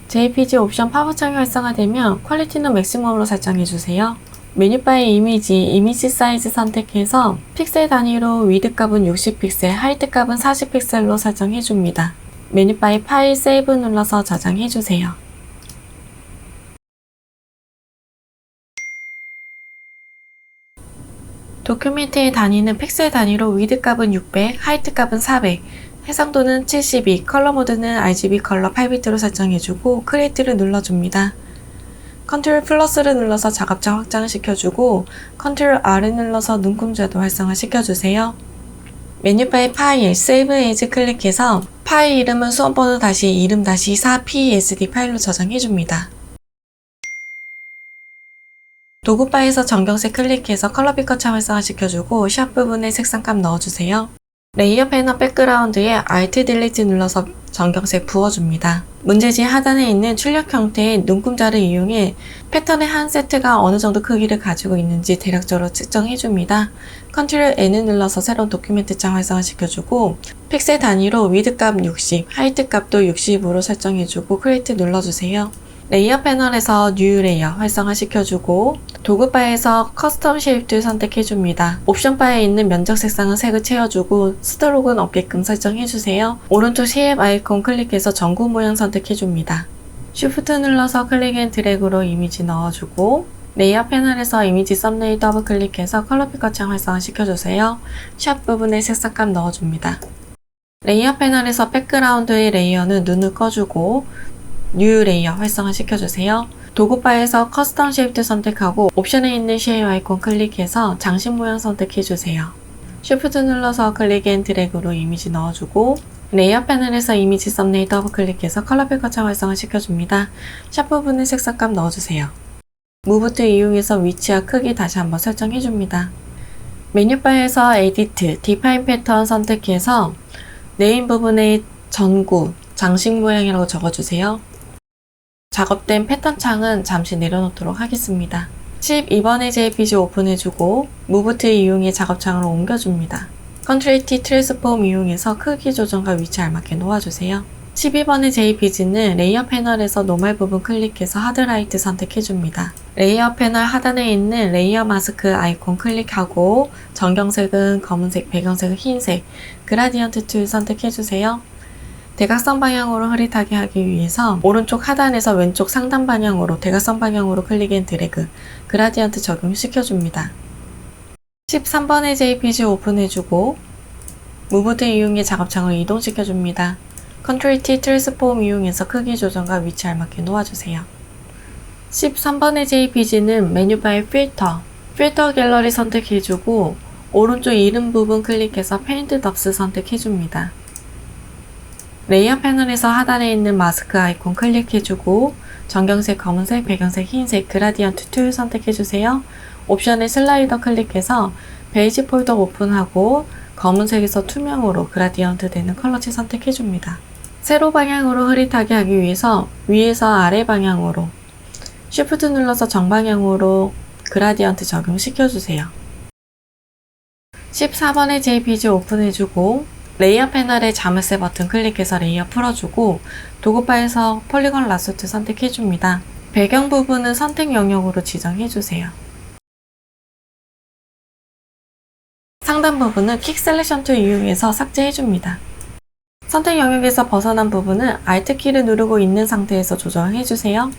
JPG 옵션 팝업 창이 활성화되면 퀄리티는 맥시멈으로 설정해주세요. 메뉴바의 이미지 사이즈 선택해서 픽셀 단위로 위드 값은 60픽셀, 하이트 값은 40픽셀로 설정해줍니다. 메뉴바의 파일, 세이브 눌러서 저장해주세요. 도큐멘트의 단위는 픽셀 단위로 위드 값은 600, 하이트 값은 400, 해상도는 72, 컬러 모드는 RGB 컬러 8비트로 설정해주고 크리에이트를 눌러줍니다. 컨트롤 플러스를 눌러서 작업자 확장을 시켜주고 컨트롤 R을 눌러서 눈금자도 활성화 시켜주세요. 메뉴바의 파일, 세이브 에이즈 클릭해서 파일 이름은 수험번호 이름 4 PSD 파일로 저장해줍니다. 도구바에서 정경색 클릭해서 컬러 피커 창 활성화 시켜주고 샵 부분에 색상값 넣어주세요. 레이어 패널 백그라운드에 Alt 딜리트 눌러서 정경색 부어줍니다. 문제지 하단에 있는 출력 형태의 눈금자를 이용해 패턴의 한 세트가 어느 정도 크기를 가지고 있는지 대략적으로 측정해줍니다. 컨트롤 N을 눌러서 새로운 도큐멘트 창 활성화 시켜주고 픽셀 단위로 위드 값 60, 하이트 값도 60으로 설정해주고 크리에이트 눌러주세요. 레이어 패널에서 뉴 레이어 활성화시켜주고 도구바에서 커스텀 쉐입들 선택해줍니다. 옵션 바에 있는 면적 색상은 색을 채워주고 스트로크는 없게끔 설정해주세요. 오른쪽 쉐입 아이콘 클릭해서 전구 모양 선택해줍니다. Shift 눌러서 클릭 앤 드래그로 이미지 넣어주고 레이어 패널에서 이미지 썸네일 더블 클릭해서 컬러 피커 창 활성화시켜주세요. 샵 부분에 색상감 넣어줍니다. 레이어 패널에서 백그라운드의 레이어는 눈을 꺼주고 뉴 레이어 활성화시켜주세요. 도구바에서 커스텀 쉐입들 선택하고 옵션에 있는 쉐입 아이콘 클릭해서 장식 모양 선택해주세요. Shift 눌러서 클릭 앤 드래그로 이미지 넣어주고 레이어 패널에서 이미지 썸네일 더블 클릭해서 컬러 피커 창 활성화시켜줍니다. 샵 부분에 색상감 넣어주세요. 무브트 이용해서 위치와 크기 다시 한번 설정해줍니다. 메뉴바에서 에디트, 디파인 패턴 선택해서 네임 부분에 전구, 장식 모양이라고 적어주세요. 작업된 패턴 창은 잠시 내려놓도록 하겠습니다. 12번의 JPG 오픈해주고 무브트 이용해 작업창으로 옮겨줍니다. 컨트롤 T 트랜스폼 이용해서 크기 조정과 위치 알맞게 놓아주세요. 12번의 JPG는 레이어 패널에서 노멀 부분 클릭해서 하드라이트 선택해줍니다. 레이어 패널 하단에 있는 레이어 마스크 아이콘 클릭하고 전경색은 검은색, 배경색은 흰색, 그라디언트 툴 선택해주세요. 대각선 방향으로 흐릿하게 하기 위해서 오른쪽 하단에서 왼쪽 상단 방향으로 대각선 방향으로 클릭 앤 드래그, 그라디언트 적용시켜줍니다. 13번의 JPG 오픈해주고 무브트 이용해 작업창을 이동시켜줍니다. 컨트롤 T 트랜스폼 이용해서 크기 조정과 위치 알맞게 놓아주세요. 13번의 JPG는 메뉴바의 필터 갤러리 선택해주고 오른쪽 이름 부분 클릭해서 페인트 덥스 선택해줍니다. 레이어 패널에서 하단에 있는 마스크 아이콘 클릭해주고 전경색, 검은색, 배경색, 흰색, 그라디언트 툴 선택해주세요. 옵션에 슬라이더 클릭해서 베이지 폴더 오픈하고 검은색에서 투명으로 그라디언트 되는 컬러치 선택해줍니다. 세로 방향으로 흐릿하게 하기 위해서 위에서 아래 방향으로 Shift 눌러서 정방향으로 그라디언트 적용시켜주세요. 14번의 JPG 오픈해주고 레이어 패널의 자물쇠 버튼 클릭해서 레이어 풀어주고 도구바에서 폴리건 라소트 선택해줍니다. 배경 부분은 선택 영역으로 지정해주세요. 상단 부분은 퀵 셀렉션 툴 이용해서 삭제해줍니다. 선택 영역에서 벗어난 부분은 Alt 키를 누르고 있는 상태에서 조정해주세요.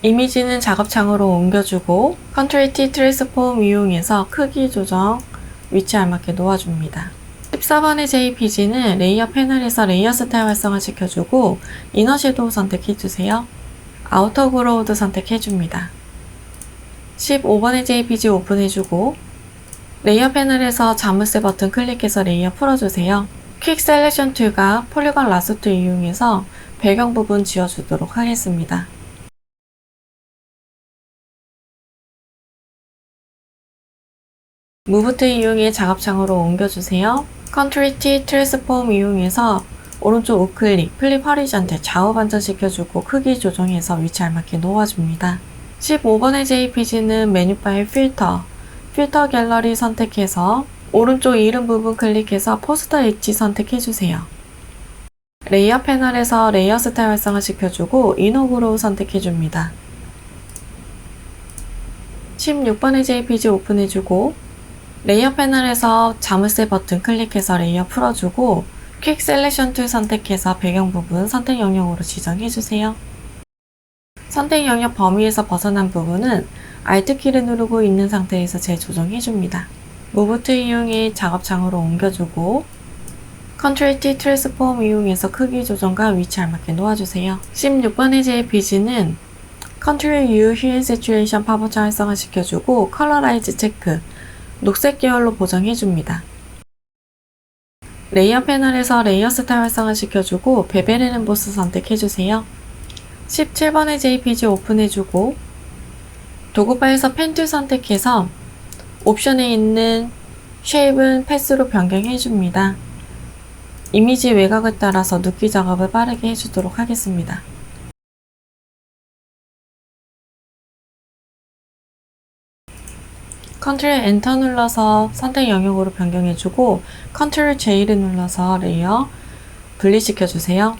이미지는 작업창으로 옮겨주고 Ctrl T 트랜스폼 이용해서 크기 조정, 위치 알맞게 놓아줍니다. 14번의 JPG는 레이어 패널에서 레이어 스타일 활성화시켜주고 이너 섀도우 선택해주세요. 아우터 그로우드 선택해줍니다. 15번의 JPG 오픈해주고 레이어 패널에서 자물쇠 버튼 클릭해서 레이어 풀어주세요. 퀵 셀렉션 툴과 폴리건 라소트 이용해서 배경 부분 지워주도록 하겠습니다. 무브트 이용해 작업창으로 옮겨주세요. 컨트롤 T 트랜스폼 이용해서 오른쪽 우클릭, 플립 허리전탈 좌우 반전시켜주고 크기 조정해서 위치 알맞게 놓아줍니다. 15번의 JPG는 메뉴바의 필터 갤러리 선택해서 오른쪽 이름 부분 클릭해서 포스터 엣지 선택해주세요. 레이어 패널에서 레이어 스타일 활성화시켜주고 이너 그로우 선택해줍니다. 16번의 JPG 오픈해주고 레이어 패널에서 자물쇠 버튼 클릭해서 레이어 풀어주고 퀵 셀렉션 툴 선택해서 배경 부분 선택 영역으로 지정해주세요. 선택 영역 범위에서 벗어난 부분은 Alt 키를 누르고 있는 상태에서 재조정해줍니다. 무브트 이용해 작업창으로 옮겨주고 Ctrl T 트랜스폼 이용해서 크기 조정과 위치 알맞게 놓아주세요. 16번의 JPG는 Ctrl U 힐 세츄레이션 파보창 활성화시켜주고 컬러라이즈 체크, 녹색 계열로 보정해줍니다. 레이어 패널에서 레이어 스타일 활성화시켜주고 베벨 앤 엠보스 선택해주세요. 17번의 JPG 오픈해주고 도구바에서 펜 툴 선택해서 옵션에 있는 쉐입은 패스로 변경해줍니다. 이미지 외곽에 따라서 눕기 작업을 빠르게 해주도록 하겠습니다. Ctrl Enter 눌러서 선택 영역으로 변경해주고 Ctrl J를 눌러서 레이어 분리시켜주세요.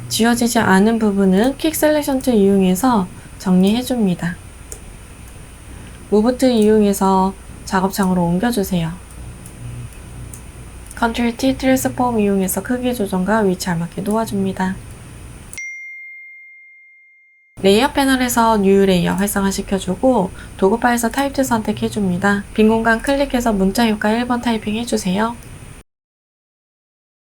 지워지지 않은 부분은 퀵 셀렉션 툴 이용해서 정리해줍니다. 무브 툴 이용해서 작업창으로 옮겨주세요. 컨트롤 T 트랜스폼 이용해서 크기 조정과 위치 알맞게 놓아줍니다. 레이어 패널에서 뉴 레이어 활성화시켜주고 도구 파일에서 타입 툴 선택해줍니다. 빈 공간 클릭해서 문자 효과 1번 타이핑 해주세요.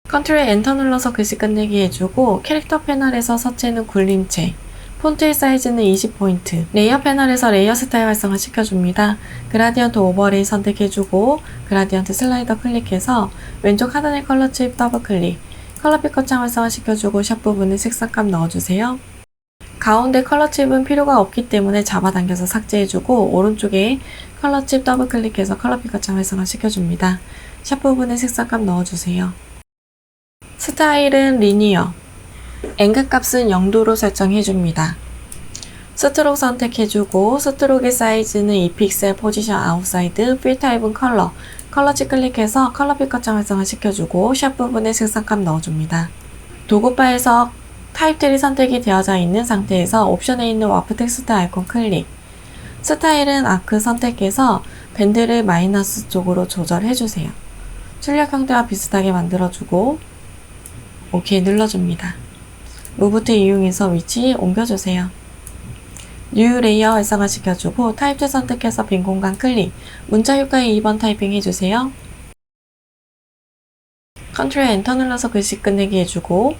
컨트롤 엔터 눌러서 글씨 끝내기 해주고 캐릭터 패널에서 서체는 굴림체, 폰트의 사이즈는 20포인트, 레이어 패널에서 레이어 스타일 활성화 시켜줍니다. 그라디언트 오버레이 선택해주고 그라디언트 슬라이더 클릭해서 왼쪽 하단의 컬러 칩 더블 클릭, 컬러 피커창 활성화 시켜주고 샵 부분에 색상감 넣어주세요. 가운데 컬러 칩은 필요가 없기 때문에 잡아당겨서 삭제해주고 오른쪽에 컬러 칩 더블 클릭해서 컬러 피커창 활성화 시켜줍니다. 샵 부분에 색상감 넣어주세요. 스타일은 리니어, 앵글 값은 0도로 설정해줍니다. 스트록 선택해주고 스트록의 사이즈는 2픽셀, 포지션 아웃사이드, 필 타입은 컬러, 컬러치 클릭해서 컬러 피커창 활성화 시켜주고 샵 부분에 색상감 넣어줍니다. 도구 바에서 타입들이 선택이 되어져 있는 상태에서 옵션에 있는 와프 텍스트 아이콘 클릭, 스타일은 아크 선택해서 밴드를 마이너스 쪽으로 조절해주세요. 출력 형태와 비슷하게 만들어주고 OK 눌러줍니다. 무브 툴 이용해서 위치 옮겨주세요. 뉴 레이어 활성화 시켜주고 타입 툴 선택해서 빈 공간 클릭, 문자 효과에 2번 타이핑 해주세요. 컨트롤 엔터 눌러서 글씨 끝내기 해주고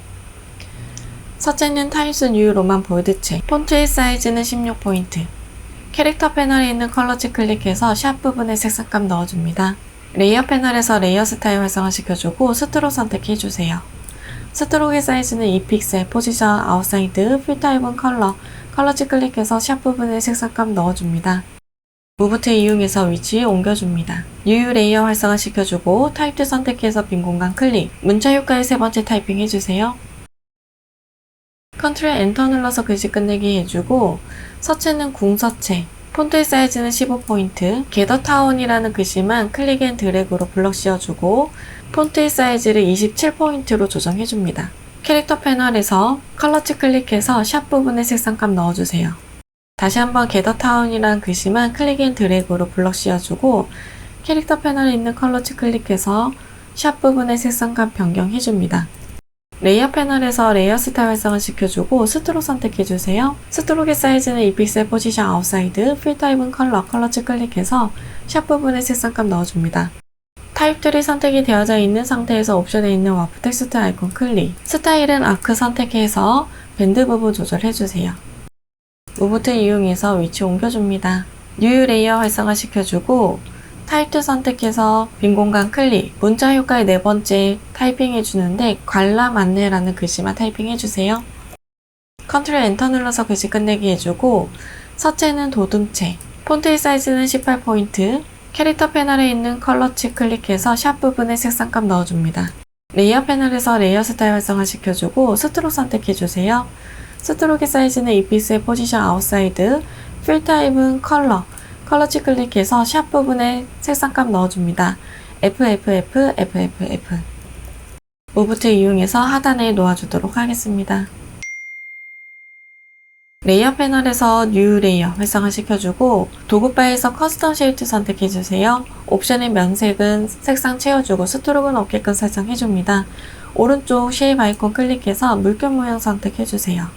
서체는 타임스 뉴 로만 볼드체, 폰트의 사이즈는 16포인트, 캐릭터 패널에 있는 컬러치 클릭해서 샵 부분에 색상감 넣어줍니다. 레이어 패널에서 레이어 스타일 활성화 시켜주고 스트록 선택해주세요. 스트록의 사이즈는 2픽셀, 포지션 아웃사이드, 필 타입은 컬러, 컬러치 클릭해서 샵 부분에 색상감 넣어줍니다. 무브 툴 이용해서 위치 옮겨줍니다. 뉴 레이어 활성화 시켜주고 타입 툴 선택해서 빈 공간 클릭, 문자 효과의 세 번째 타이핑 해주세요. 컨트롤 엔터 눌러서 글씨 끝내기 해주고 서체는 궁서체, 폰트의 사이즈는 15포인트, 게더 타운이라는 글씨만 클릭 앤 드래그로 블럭 씌워주고 폰트의 사이즈를 27포인트로 조정해줍니다. 캐릭터 패널에서 컬러치 클릭해서 샵 부분에 색상감 넣어주세요. 다시 한번 게더 타운이라는 글씨만 클릭 앤 드래그로 블럭 씌워주고 캐릭터 패널에 있는 컬러치 클릭해서 샵 부분에 색상감 변경해줍니다. 레이어 패널에서 레이어 스타일 활성화 시켜주고 스트록 선택해주세요. 스트록의 사이즈는 2픽셀, 포지션 아웃사이드, 필 타입은 컬러, 컬러치 클릭해서 샵 부분에 색상감 넣어줍니다. 타입들이 선택이 되어져 있는 상태에서 옵션에 있는 와프 텍스트 아이콘 클릭, 스타일은 아크 선택해서 밴드 부분 조절해주세요. 무브 툴 이용해서 위치 옮겨줍니다. 뉴 레이어 활성화 시켜주고 타입 툴 선택해서 빈 공간 클릭, 문자 효과의 네 번째 타이핑 해주는데 관람 안내라는 글씨만 타이핑 해주세요. 컨트롤 엔터 눌러서 글씨 끝내기 해주고 서체는 도둠체, 폰트의 사이즈는 18포인트, 캐릭터 패널에 있는 컬러치 클릭해서 샵 부분에 색상감 넣어줍니다. 레이어 패널에서 레이어 스타일 활성화 시켜주고 스트록 선택해주세요. 스트록의 사이즈는 2픽셀, 포지션 아웃사이드, 필 타입은 컬러, 컬러치 클릭해서 샵 부분에 색상감 넣어줍니다. FFF, FFF. 무브 툴 이용해서 하단에 놓아주도록 하겠습니다. 레이어 패널에서 뉴 레이어 활성화 시켜주고 도구 바에서 커스텀 쉐이프 선택해주세요. 옵션의 면색은 색상 채워주고 스트로크는 없게끔 설정해줍니다. 오른쪽 쉐입 아이콘 클릭해서 물결 모양 선택해주세요.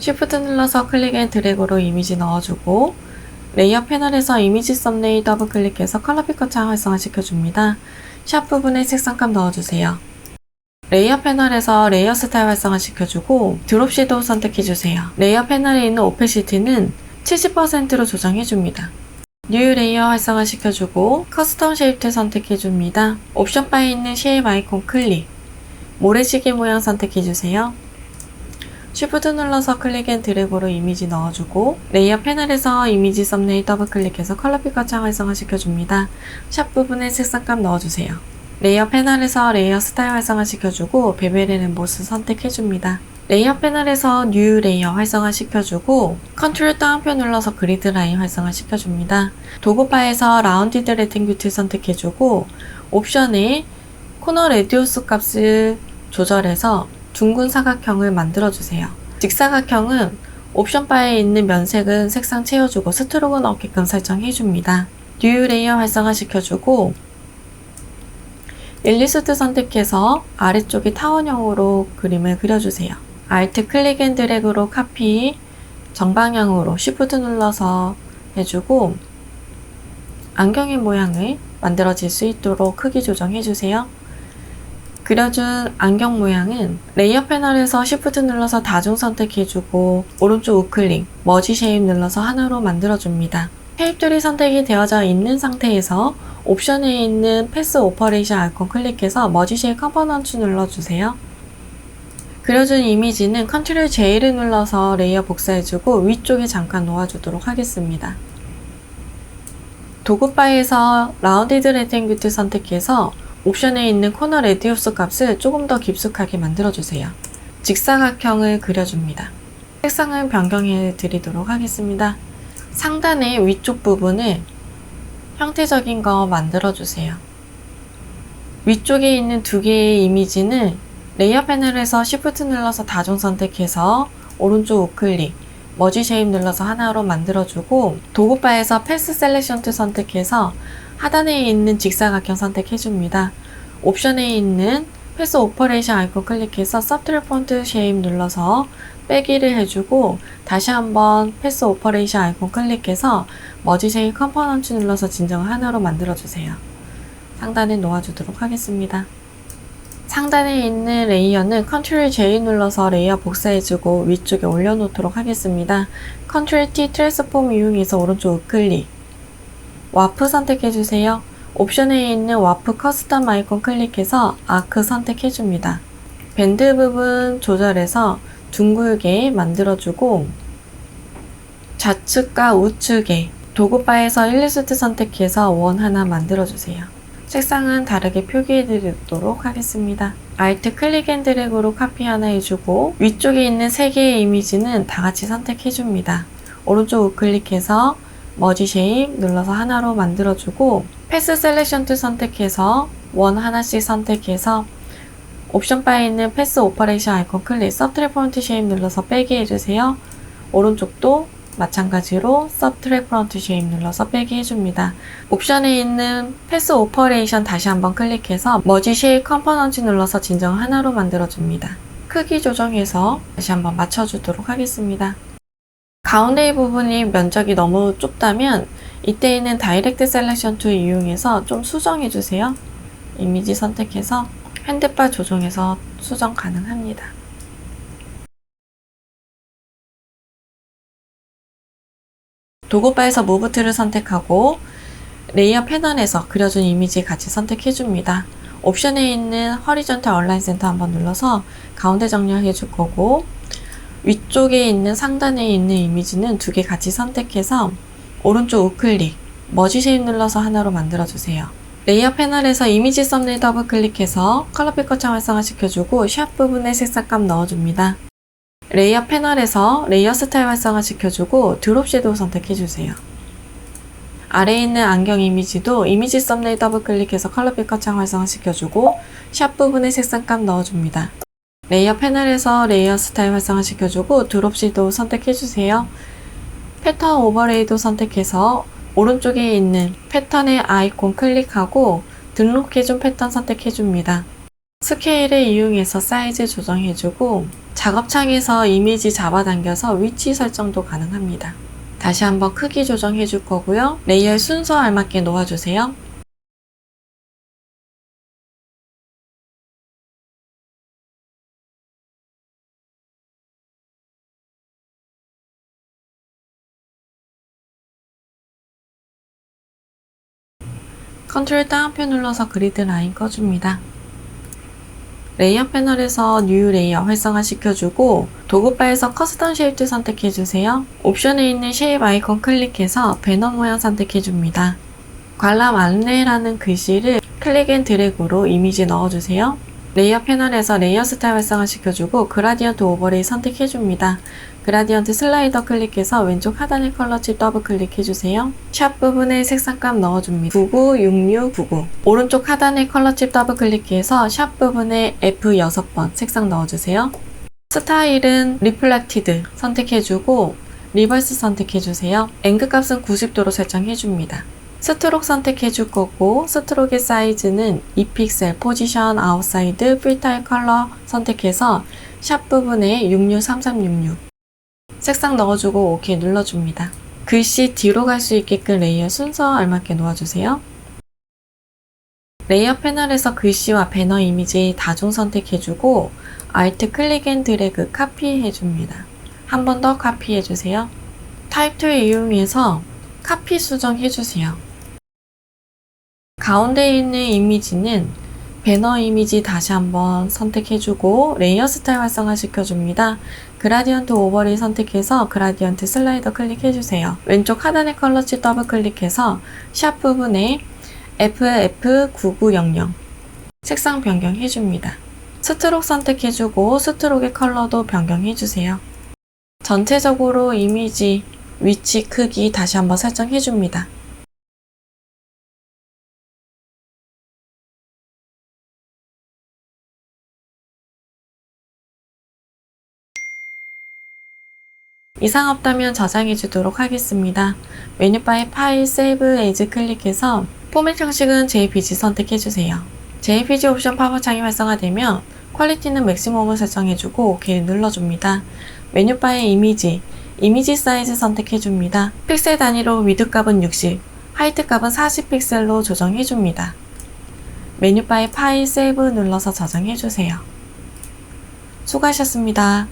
Shift 눌러서 클릭 앤 드래그로 이미지 넣어주고 레이어 패널에서 이미지 썸네일 더블 클릭해서 컬러 피커 창 활성화 시켜줍니다. 샵 부분에 색상감 넣어주세요. 레이어 패널에서 레이어 스타일 활성화 시켜주고 드롭 섀도우 선택해주세요. 레이어 패널에 있는 오페시티는 70%로 조정해줍니다. 뉴 레이어 활성화 시켜주고 커스텀 쉐이프 선택해줍니다. 옵션 바에 있는 쉐입 아이콘 클릭, 모래시계 모양 선택해주세요. Shift 눌러서 클릭 앤 드래그로 이미지 넣어주고 레이어 패널에서 이미지 썸네일 더블 클릭해서 컬러 피커 창 활성화 시켜줍니다. 샵 부분에 색상감 넣어주세요. 레이어 패널에서 레이어 스타일 활성화 시켜주고 베벨 앤 엠보스 선택해줍니다. 레이어 패널에서 뉴 레이어 활성화 시켜주고 컨트롤 다운표 눌러서 그리드 라인 활성화 시켜줍니다. 도구 바에서 라운디드 레팅뷰 툴 선택해주고 옵션에 코너 레디우스 값을 조절해서 둥근 사각형을 만들어주세요. 직사각형은 옵션 바에 있는 면색은 색상 채워주고 스트로크는 없게끔 설정해줍니다. 듀 레이어 활성화시켜주고 일리스트 선택해서 아래쪽에 타원형으로 그림을 그려주세요. Alt 클릭 앤 드래그로 카피, 정방향으로 Shift 눌러서 해주고 안경의 모양을 만들어질 수 있도록 크기 조정해주세요. 그려준 안경 모양은 레이어 패널에서 Shift 눌러서 다중 선택해주고 오른쪽 우클릭, 머지 쉐입 눌러서 하나로 만들어줍니다. 쉐입들이 선택이 되어져 있는 상태에서 옵션에 있는 패스 오퍼레이션 아이콘 클릭해서 머지 쉐입 컴포넌트 눌러주세요. 그려준 이미지는 Ctrl J를 눌러서 레이어 복사해주고 위쪽에 잠깐 놓아주도록 하겠습니다. 도구바에서 라운디드 레탱규트 선택해서 옵션에 있는 코너 레디우스 값을 조금 더 깊숙하게 만들어주세요. 직사각형을 그려줍니다. 색상을 변경해 드리도록 하겠습니다. 상단의 위쪽 부분을 형태적인 거 만들어주세요. 위쪽에 있는 두 개의 이미지는 레이어 패널에서 Shift 눌러서 다중 선택해서 오른쪽 우클릭, 머지 쉐입 눌러서 하나로 만들어주고 도구바에서 패스 셀렉션 툴 선택해서 하단에 있는 직사각형 선택해줍니다. 옵션에 있는 패스 오퍼레이션 아이콘 클릭해서 서브트랙 폰트 쉐입 눌러서 빼기를 해주고 다시 한번 패스 오퍼레이션 아이콘 클릭해서 머지 쉐입 컴포넌트 눌러서 진정을 하나로 만들어주세요. 상단에 놓아주도록 하겠습니다. 상단에 있는 레이어는 Ctrl J 눌러서 레이어 복사해주고 위쪽에 올려놓도록 하겠습니다. Ctrl T 트랜스폼 이용해서 오른쪽 우클릭, 와프 선택해주세요. 옵션에 있는 와프 커스텀 아이콘 클릭해서 아크 선택해줍니다. 밴드 부분 조절해서 둥글게 만들어주고 좌측과 우측에 도구바에서 일리스트 선택해서 원 하나 만들어주세요. 색상은 다르게 표기해 드리도록 하겠습니다. Alt 클릭 앤 드래그로 카피 하나 해주고 위쪽에 있는 세 개의 이미지는 다 같이 선택해줍니다. 오른쪽 우클릭해서 머지 쉐입 눌러서 하나로 만들어주고 패스 셀렉션 툴 선택해서 원 하나씩 선택해서 옵션 바에 있는 패스 오퍼레이션 아이콘 클릭, 서브트랙 프론트 쉐입 눌러서 빼기 해주세요. 오른쪽도 마찬가지로 서브트랙 프론트 쉐입 눌러서 빼기 해줍니다. 옵션에 있는 패스 오퍼레이션 다시 한번 클릭해서 머지 쉐입 컴포넌트 눌러서 진정 하나로 만들어줍니다. 크기 조정해서 다시 한번 맞춰주도록 하겠습니다. 가운데의 부분이 면적이 너무 좁다면 이때에는 다이렉트 셀렉션 툴 이용해서 좀 수정해주세요. 이미지 선택해서 핸드바 조정해서 수정 가능합니다. 도구바에서 무브 툴을 선택하고 레이어 패널에서 그려준 이미지 같이 선택해줍니다. 옵션에 있는 허리전탈 얼라인 센터 한번 눌러서 가운데 정렬해 줄 거고 위쪽에 있는 상단에 있는 이미지는 두 개 같이 선택해서 오른쪽 우클릭, 머지 쉐입 눌러서 하나로 만들어주세요. 레이어 패널에서 이미지 썸네일 더블 클릭해서 컬러 피커 창 활성화시켜주고 샵 부분에 색상감 넣어줍니다. 레이어 패널에서 레이어 스타일 활성화시켜주고 드롭 섀도우 선택해주세요. 아래에 있는 안경 이미지도 이미지 썸네일 더블 클릭해서 컬러 피커 창 활성화시켜주고 샵 부분에 색상감 넣어줍니다. 레이어 패널에서 레이어 스타일 활성화시켜주고 드롭 섀도우 선택해주세요. 패턴 오버레이도 선택해서 오른쪽에 있는 패턴의 아이콘 클릭하고 등록해준 패턴 선택해줍니다. 스케일을 이용해서 사이즈 조정해주고 작업창에서 이미지 잡아당겨서 위치 설정도 가능합니다. 다시 한번 크기 조정해줄 거고요. 레이어 순서 알맞게 놓아주세요. 컨트롤 다운표 눌러서 그리드 라인 꺼줍니다. 레이어 패널에서 뉴 레이어 활성화 시켜주고 도구바에서 커스텀 쉐입 선택해주세요. 옵션에 있는 쉐입 아이콘 클릭해서 배너 모양 선택해줍니다. 관람 안내라는 글씨를 클릭 앤 드래그로 이미지 넣어주세요. 레이어 패널에서 레이어 스타일 활성화 시켜주고 그라디언트 오버레이 선택해줍니다. 그라디언트 슬라이더 클릭해서 왼쪽 하단의 컬러 칩 더블 클릭해주세요. 샵 부분에 색상감 넣어줍니다. 996699. 오른쪽 하단의 컬러 칩 더블 클릭해서 샵 부분에 F 6번 색상 넣어주세요. 스타일은 리플렉티드 선택해주고 리버스 선택해주세요. 앵글 값은 90도로 설정해줍니다. 스트록 선택해줄 거고 스트록의 사이즈는 2픽셀, 포지션, 아웃사이드, 필터의 컬러 선택해서 샵 부분에 663366 색상 넣어주고 OK 눌러줍니다. 글씨 뒤로 갈 수 있게끔 레이어 순서 알맞게 놓아주세요. 레이어 패널에서 글씨와 배너 이미지 다중 선택해주고 Alt 클릭 앤 드래그 카피해줍니다. 한 번 더 카피해주세요. 타입 툴 이용해서 카피 수정해주세요. 가운데에 있는 이미지는 배너 이미지 다시 한번 선택해주고 레이어 스타일 활성화 시켜줍니다. 그라디언트 오버레이 선택해서 그라디언트 슬라이더 클릭해주세요. 왼쪽 하단의 컬러 칩 더블 클릭해서 샵 부분에 FF9900 색상 변경해줍니다. 스트록 선택해주고 스트록의 컬러도 변경해주세요. 전체적으로 이미지 위치 크기 다시 한번 설정해줍니다. 이상 없다면 저장해 주도록 하겠습니다. 메뉴바의 파일, 세이브, 에이즈 클릭해서 포맷 형식은 JPG 선택해 주세요. JPG 옵션 팝업 창이 활성화되면 퀄리티는 맥시멈을 설정해주고 OK 눌러줍니다. 메뉴바의 이미지 사이즈 선택해줍니다. 픽셀 단위로 위드 값은 60, 하이트 값은 40픽셀로 조정해줍니다. 메뉴바의 파일, 세이브 눌러서 저장해주세요. 수고하셨습니다.